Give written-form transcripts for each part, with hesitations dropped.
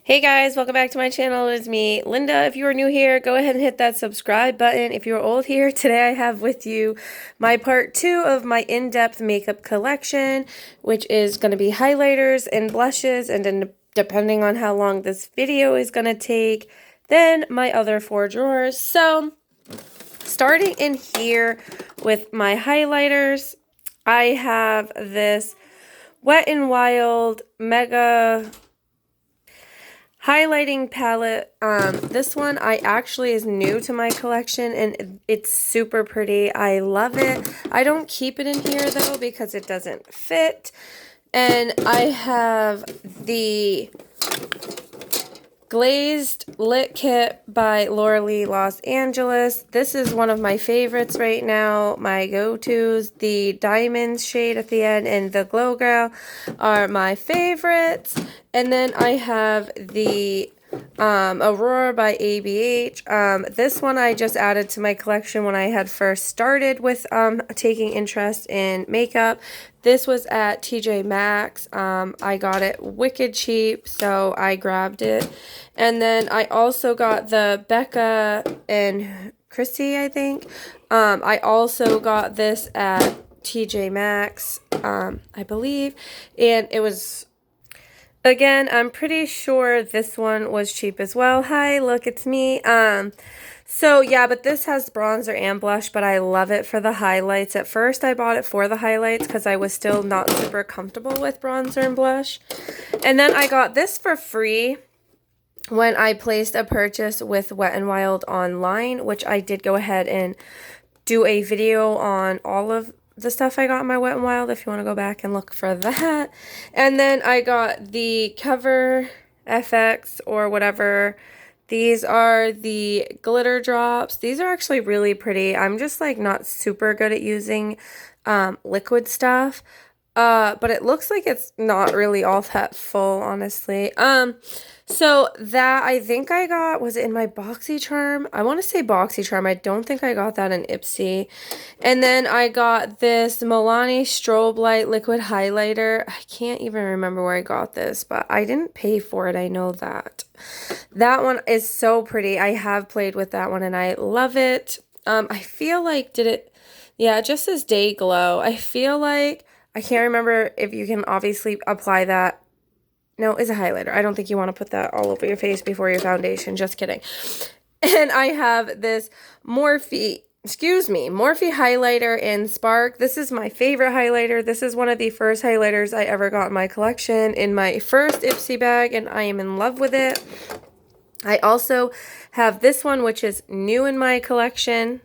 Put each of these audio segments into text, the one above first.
Hey guys, welcome back to my channel. It is me, Linda. If you are new here, go ahead and hit that subscribe button. If you're old here, today I have with you my part 2 of my in-depth makeup collection, which is going to be highlighters and blushes, and then depending on how long this video is going to take, then my other 4 drawers. So, starting in here with my highlighters, I have this Wet n Wild Mega highlighting palette. This one actually is new to my collection and it's super pretty. I love it. I don't keep it in here though because it doesn't fit. And I have the Glazed Lit Kit by Laura Lee Los Angeles. This is one of my favorites right now. My go-tos. The diamonds shade at the end and the glow girl are my favorites. And then I have the Aurora by ABH. This one I just added to my collection when I had first started with taking interest in makeup. This was at TJ Maxx. I got it wicked cheap, so I grabbed it. And then I also got the Becca and Chrissy, I think. I also got this at TJ Maxx, I believe. And it was... Again, I'm pretty sure this one was cheap as well. Hi, look, it's me. So yeah, but this has bronzer and blush, but I love it for the highlights. At first, I bought it for the highlights because I was still not super comfortable with bronzer and blush. And then I got this for free when I placed a purchase with Wet n Wild online, which I did go ahead and do a video on all of the stuff I got in my Wet n Wild if you want to go back and look for that. And then I got the Cover FX or whatever. These are the glitter drops. These are actually really pretty. I'm just like not super good at using liquid stuff. But it looks like it's not really all that full, honestly. So that I think I got, was it in my BoxyCharm? I want to say BoxyCharm. I don't think I got that in Ipsy. And then I got this Milani Strobe Light Liquid Highlighter. I can't even remember where I got this, but I didn't pay for it. I know that. That one is so pretty. I have played with that one and I love it. I feel like, yeah, it just says Day Glow. I feel like, I can't remember if you can obviously apply that. No, it's a highlighter. I don't think you want to put that all over your face before your foundation. Just kidding. And I have this Morphe highlighter in Spark. This is my favorite highlighter. This is one of the first highlighters I ever got in my collection in my first Ipsy bag, and I am in love with it. I also have this one, which is new in my collection.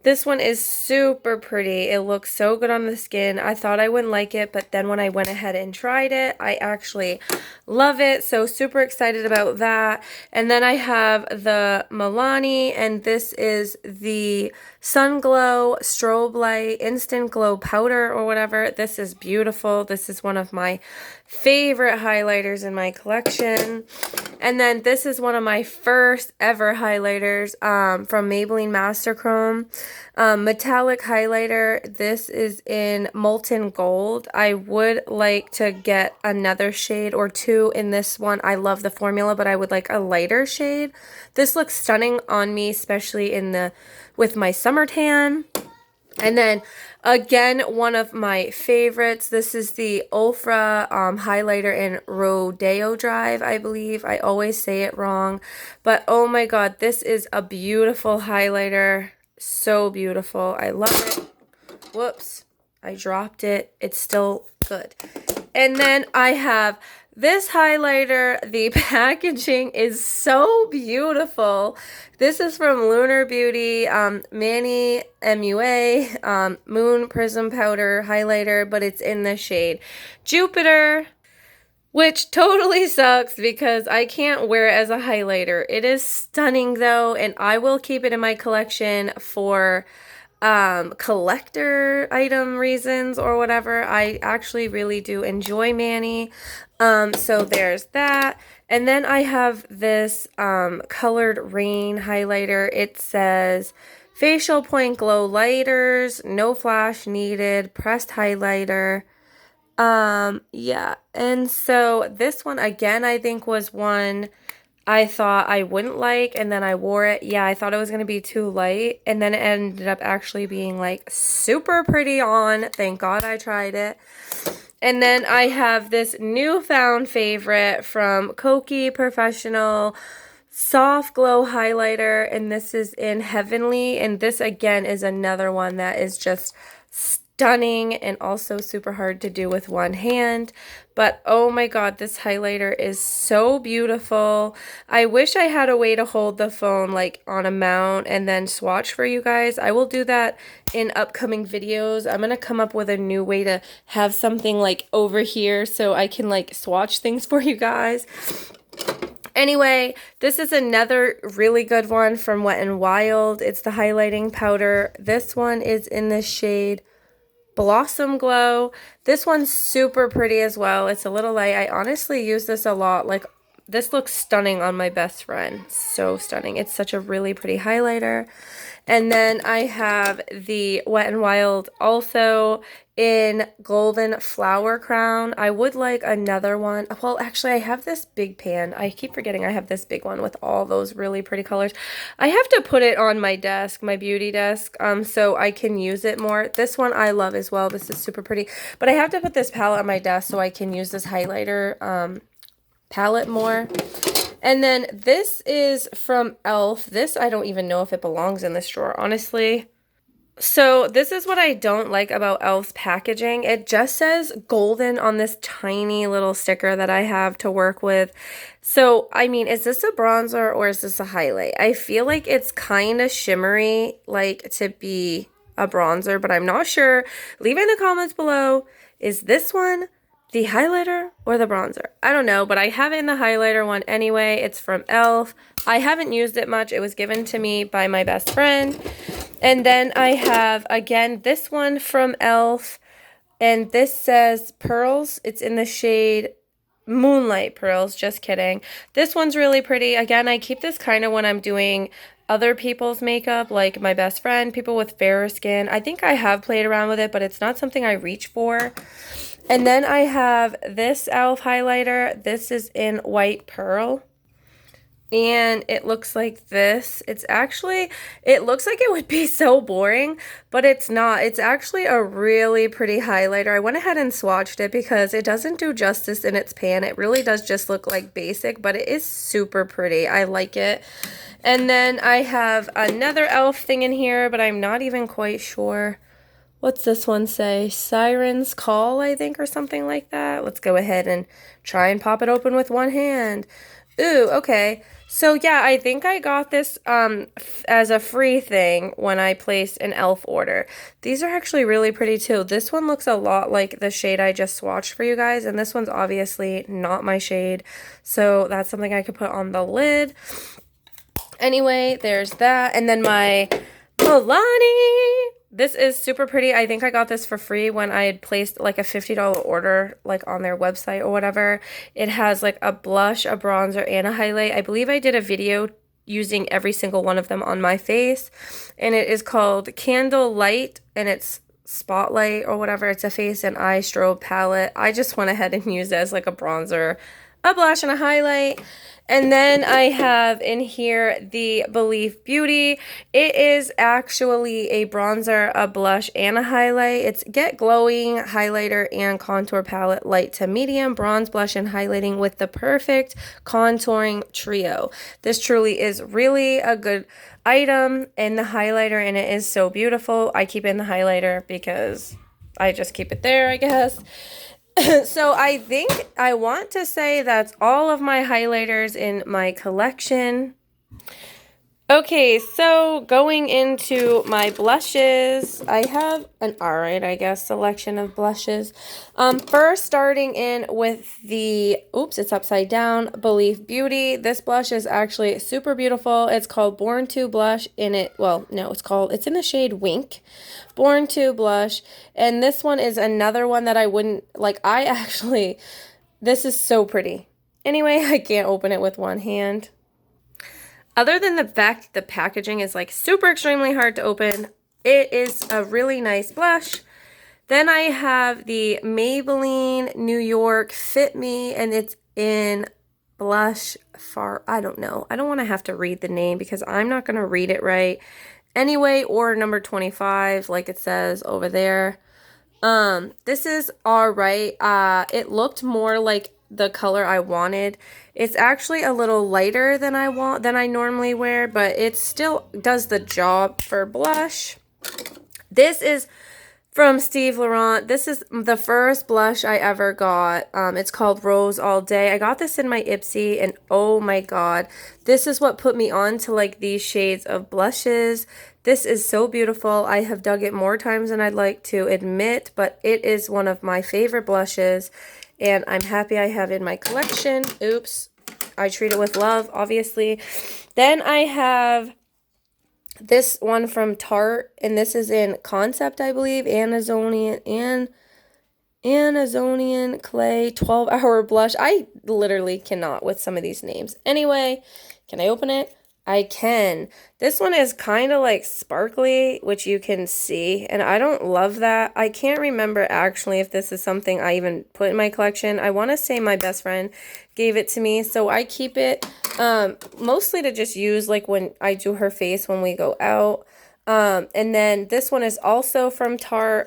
This one is super pretty. It looks so good on the skin. I thought I wouldn't like it, but then when I went ahead and tried it, I actually love it. So super excited about that. And then I have the Milani, and this is the Sun Glow Strobe Light Instant Glow Powder or whatever. This is beautiful. This is one of my favorite highlighters in my collection. And then this is one of my first ever highlighters from Maybelline Master Chrome. Metallic highlighter. This is in Molten Gold. I would like to get another shade or two in this one. I love the formula, but I would like a lighter shade. This looks stunning on me, especially with my summer tan. And then, again, one of my favorites. This is the Ulfra highlighter in Rodeo Drive, I believe. I always say it wrong. But, oh my god, this is a beautiful highlighter. So beautiful. I love it. Whoops. I dropped it. It's still good. And then I have this highlighter. The packaging is so beautiful. This is from Lunar Beauty, Manny MUA, Moon Prism Powder highlighter, but it's in the shade Jupiter, which totally sucks because I can't wear it as a highlighter. It is stunning though, and I will keep it in my collection for collector item reasons or whatever. I actually really do enjoy Manny. So there's that. And then I have this Colored Rain highlighter. It says facial point glow lighters, no flash needed, pressed highlighter. Yeah. And so this one again, I think was one I thought I wouldn't like, and then I wore it. Yeah, I thought it was going to be too light, and then it ended up actually being like super pretty on. Thank God I tried it. And then I have this newfound favorite from Kokie Professional Soft Glow Highlighter, and this is in Heavenly, and this again is another one that is just stunning and also super hard to do with one hand. But oh my God, this highlighter is so beautiful. I wish I had a way to hold the phone like on a mount and then swatch for you guys. I will do that in upcoming videos. I'm gonna come up with a new way to have something like over here so I can like swatch things for you guys. Anyway, this is another really good one from Wet n Wild. It's the highlighting powder. This one is in the shade Blossom Glow. This one's super pretty as well. It's a little light. I honestly use this a lot. Like, this looks stunning on my best friend. So stunning. It's such a really pretty highlighter. And then I have the Wet n Wild also in Golden Flower Crown. I would like another one. Well, actually, I have this big pan. I keep forgetting I have this big one with all those really pretty colors. I have to put it on my desk, my beauty desk, so I can use it more. This one I love as well. This is super pretty. But I have to put this palette on my desk so I can use this highlighter palette more. And then this is from e.l.f. This, I don't even know if it belongs in this drawer, honestly. So this is what I don't like about e.l.f.'s packaging. It just says golden on this tiny little sticker that I have to work with. So, I mean, is this a bronzer or is this a highlight? I feel like it's kind of shimmery, like to be a bronzer, but I'm not sure. Leave in the comments below. Is this one the highlighter or the bronzer? I don't know, but I have it in the highlighter one anyway. It's from e.l.f. I haven't used it much. It was given to me by my best friend. And then I have, again, this one from e.l.f. And this says Pearls. It's in the shade Moonlight Pearls. Just kidding. This one's really pretty. Again, I keep this kind of when I'm doing other people's makeup, like my best friend, people with fairer skin. I think I have played around with it, but it's not something I reach for. And then I have this e.l.f. highlighter. This is in White Pearl. And it looks like this. It's actually, it looks like it would be so boring, but it's not. It's actually a really pretty highlighter. I went ahead and swatched it because it doesn't do justice in its pan. It really does just look like basic, but it is super pretty. I like it. And then I have another e.l.f. thing in here, but I'm not even quite sure. What's this one say? Siren's Call, I think, or something like that. Let's go ahead and try and pop it open with one hand. Ooh, okay. So yeah, I think I got this as a free thing when I placed an e.l.f. order. These are actually really pretty too. This one looks a lot like the shade I just swatched for you guys, and this one's obviously not my shade. So that's something I could put on the lid. Anyway, there's that. And then my Milani. This is super pretty. I think I got this for free when I had placed like a $50 order like on their website or whatever. It has like a blush, a bronzer, and a highlight. I believe I did a video using every single one of them on my face. And it is called Candle Light, and it's Spotlight or whatever. It's a face and eye strobe palette. I just went ahead and used it as like a bronzer, a blush, and a highlight. And then I have in here the Belif Beauty. It is actually a bronzer, a blush, and a highlight. It's Get Glowing highlighter and contour palette, light to medium, bronze, blush, and highlighting with the perfect contouring trio. This truly is really a good item in the highlighter, and it is so beautiful. I keep it in the highlighter because I just keep it there, I guess. So I think I want to say that's all of my highlighters in my collection. Okay, so going into my blushes, I have an alright, I guess, selection of blushes. First, starting in with the, oops, it's upside down, Belif Beauty. This blush is actually super beautiful. It's called Born to Blush in it, well, no, it's in the shade Wink. Born to Blush. And this one is another one that I wouldn't, like, this is so pretty. Anyway, I can't open it with one hand. Other than the fact the packaging is like super extremely hard to open, it is a really nice blush. Then I have the Maybelline New York Fit Me, and it's in blush far, I don't know. I don't want to have to read the name because I'm not going to read it right anyway, or number 25 like it says over there. This is all right. It looked more like the color I wanted. It's actually a little lighter than I normally wear, but it still does the job for blush. This is from Steve Laurent. This is the first blush I ever got. It's called Rose All Day. I got this in my Ipsy, and oh my god, this is what put me on to like these shades of blushes. This is so beautiful. I have dug it more times than I'd like to admit, but it is one of my favorite blushes, and I'm happy I have it in my collection. Oops. I treat it with love, obviously. Then I have this one from Tarte, and this is in Concept, I believe, Amazonian Clay 12-hour blush. I literally cannot with some of these names. Anyway, can I open it? I can. This one is kind of like sparkly, which you can see, and I don't love that. I can't remember actually if this is something I even put in my collection. I want to say my best friend gave it to me, so I keep it mostly to just use like when I do her face when we go out. And then this one is also from Tarte.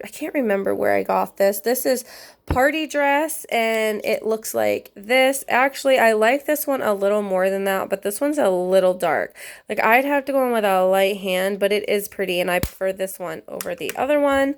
I can't remember where I got this. This is Party Dress, and it looks like this. Actually, I like this one a little more than that, but this one's a little dark. Like, I'd have to go in with a light hand, but it is pretty, and I prefer this one over the other one.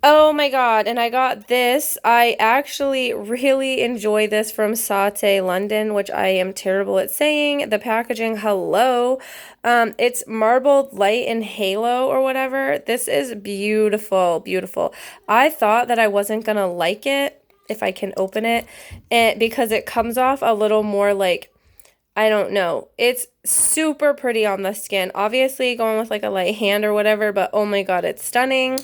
Oh my god, and I got this. I actually really enjoy this from Sauté London, which I am terrible at saying. The packaging, hello. It's Marbled Light and Halo or whatever. This is beautiful, beautiful. I thought that I wasn't gonna like it if I can open it, and because it comes off a little more like, I don't know. It's super pretty on the skin. Obviously going with like a light hand or whatever, but oh my god, it's stunning.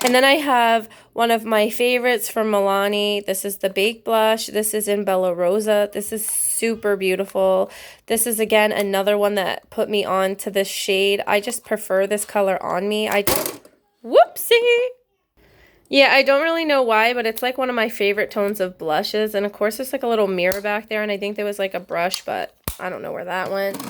And then I have one of my favorites from Milani. This is the Baked Blush. This is in Bella Rosa. This is super beautiful. This is, again, another one that put me on to this shade. I just prefer this color on me. Whoopsie! Yeah, I don't really know why, but it's like one of my favorite tones of blushes. And, of course, there's like a little mirror back there, and I think there was like a brush, but I don't know where that went.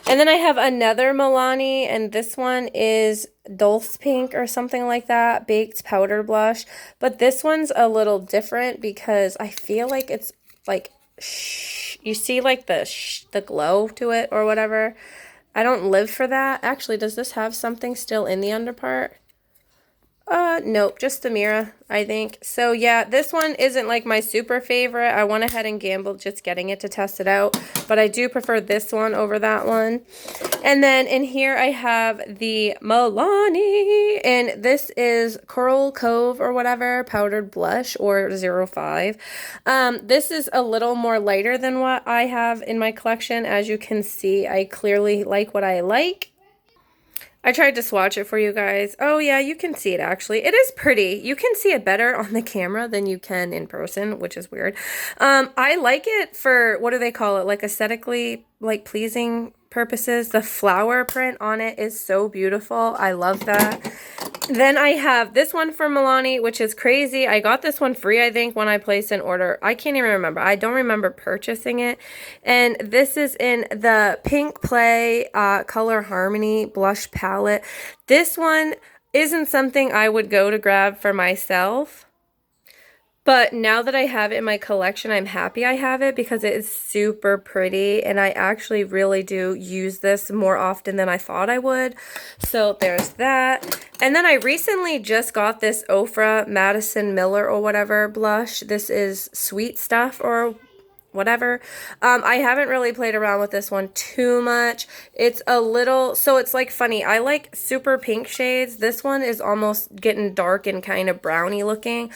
And then I have another Milani, and this one is Dulce Pink or something like that, Baked Powder Blush. But this one's a little different because I feel like it's like, you see like the glow to it or whatever. I don't live for that. Actually, does this have something still in the underpart? Nope, just the mirror, I think. So yeah, this one isn't like my super favorite. I went ahead and gambled just getting it to test it out, but I do prefer this one over that one. And then in here I have the Milani, and this is Coral Cove or whatever, powdered blush or 05. This is a little more lighter than what I have in my collection. As you can see, I clearly like what I like. I tried to swatch it for you guys. Oh yeah, you can see it actually. It is pretty. You can see it better on the camera than you can in person, which is weird. I like it for, what do they call it? Like aesthetically, like pleasing purposes. The flower print on it is so beautiful. I love that. Then I have this one from Milani, which is crazy. I got this one free, I think, when I placed an order. I can't even remember. I don't remember purchasing it. And this is in the Pink Play Color Harmony Blush Palette. This one isn't something I would go to grab for myself. But now that I have it in my collection, I'm happy I have it because it is super pretty, and I actually really do use this more often than I thought I would. So there's that. And then I recently just got this Ofra Madison Miller or whatever blush. This is Sweet Stuff or whatever. I haven't really played around with this one too much. It's a little, so it's like funny. I like super pink shades. This one is almost getting dark and kind of browny looking.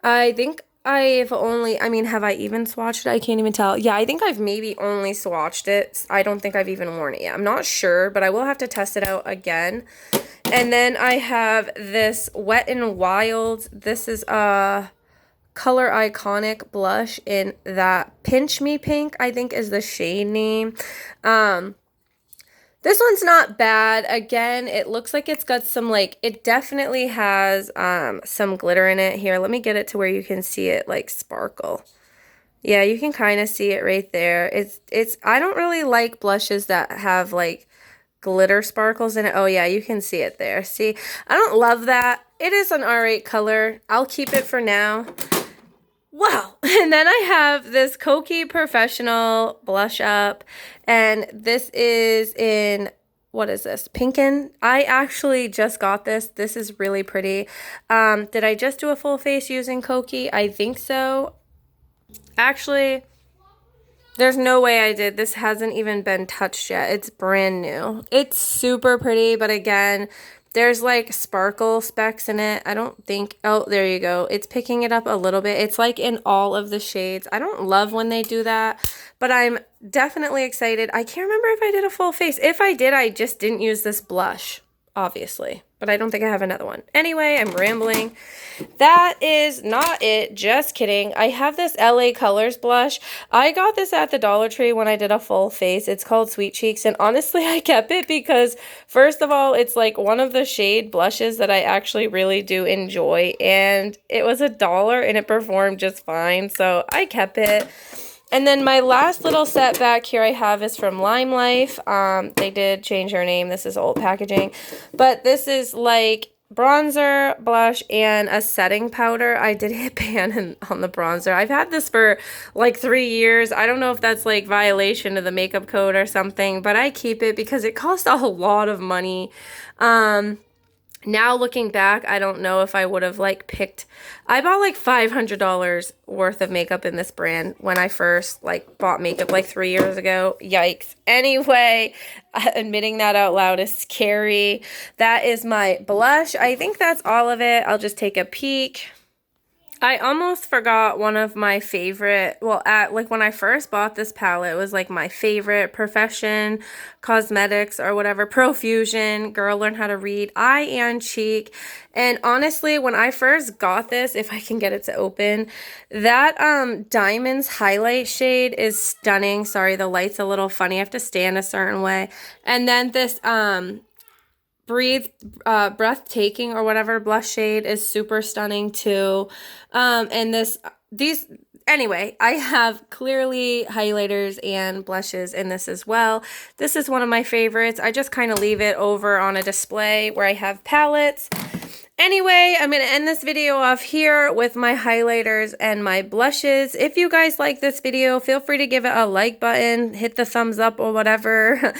I think I've only, I mean, have I even swatched it? I can't even tell. Yeah, I think I've maybe only swatched it. I don't think I've even worn it yet. I'm not sure, but I will have to test it out again. And then I have this Wet n Wild. This is a Color Iconic blush in that Pinch Me Pink, I think is the shade name. This one's not bad. Again, it looks like it's got some like, it definitely has some glitter in it. Here, let me get it to where you can see it like sparkle. Yeah, you can kind of see it right there. I don't really like blushes that have like glitter sparkles in it. Oh yeah, you can see it there. See, I don't love that. It is an alright color. I'll keep it for now. Wow. And then I have this Kokie Professional Blush Up, and this is in, what is this? Pinkin. I actually just got this. This is really pretty. Did I just do a full face using Kokie? I think so. Actually, there's no way I did. This hasn't even been touched yet. It's brand new. It's super pretty, but again, there's like sparkle specks in it. I don't think, oh, there you go. It's picking it up a little bit. It's like in all of the shades. I don't love when they do that, but I'm definitely excited. I can't remember if I did a full face. If I did, I just didn't use this blush, obviously, but I don't think I have another one. Anyway, I'm rambling. That is not it. Just kidding. I have this LA Colors blush. I got this at the Dollar Tree when I did a full face. It's called Sweet Cheeks, and honestly, I kept it because, first of all, it's like one of the shade blushes that I actually really do enjoy, and it was $1 and it performed just fine, so I kept it. And then my last little set back here I have is from Lime Life. They did change their name. This is old packaging. But this is like bronzer, blush, and a setting powder. I did hit pan on the bronzer. I've had this for like 3 years. I don't know if that's like violation of the makeup code or something, but I keep it because it cost a lot of money. Now looking back, I don't know if I would have like picked, I bought like $500 worth of makeup in this brand when I first like bought makeup like 3 years ago. Yikes. Anyway, admitting that out loud is scary. That is my blush. I think that's all of it. I'll just take a peek. I almost forgot one of my favorite, well, like when I first bought this palette, it was like my favorite, Profession Cosmetics or whatever, Profusion, Girl Learn How to Read, Eye and Cheek. And honestly, when I first got this, if I can get it to open, that Diamonds highlight shade is stunning. Sorry, the light's a little funny. I have to stand a certain way. And then this Breathtaking or whatever blush shade is super stunning too. And anyway, I have clearly highlighters and blushes in this as well. This is one of my favorites. I just kind of leave it over on a display where I have palettes. Anyway, I'm going to end this video off here with my highlighters and my blushes. If you guys like this video, feel free to give it a like button, hit the thumbs up or whatever.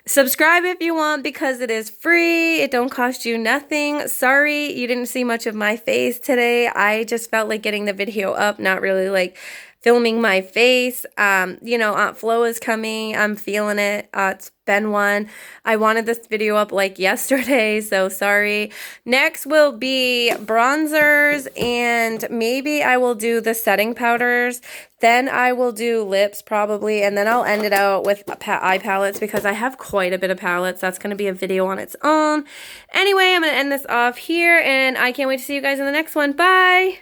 Subscribe if you want because it is free. It don't cost you nothing. Sorry you didn't see much of my face today. I just felt like getting the video up, not really like filming my face. You know, Aunt Flo is coming. I'm feeling it. It's been one. I wanted this video up like yesterday, so sorry. Next will be bronzers, and maybe I will do the setting powders. Then I will do lips probably, and then I'll end it out with eye palettes because I have quite a bit of palettes. That's going to be a video on its own. Anyway, I'm going to end this off here, and I can't wait to see you guys in the next one. Bye!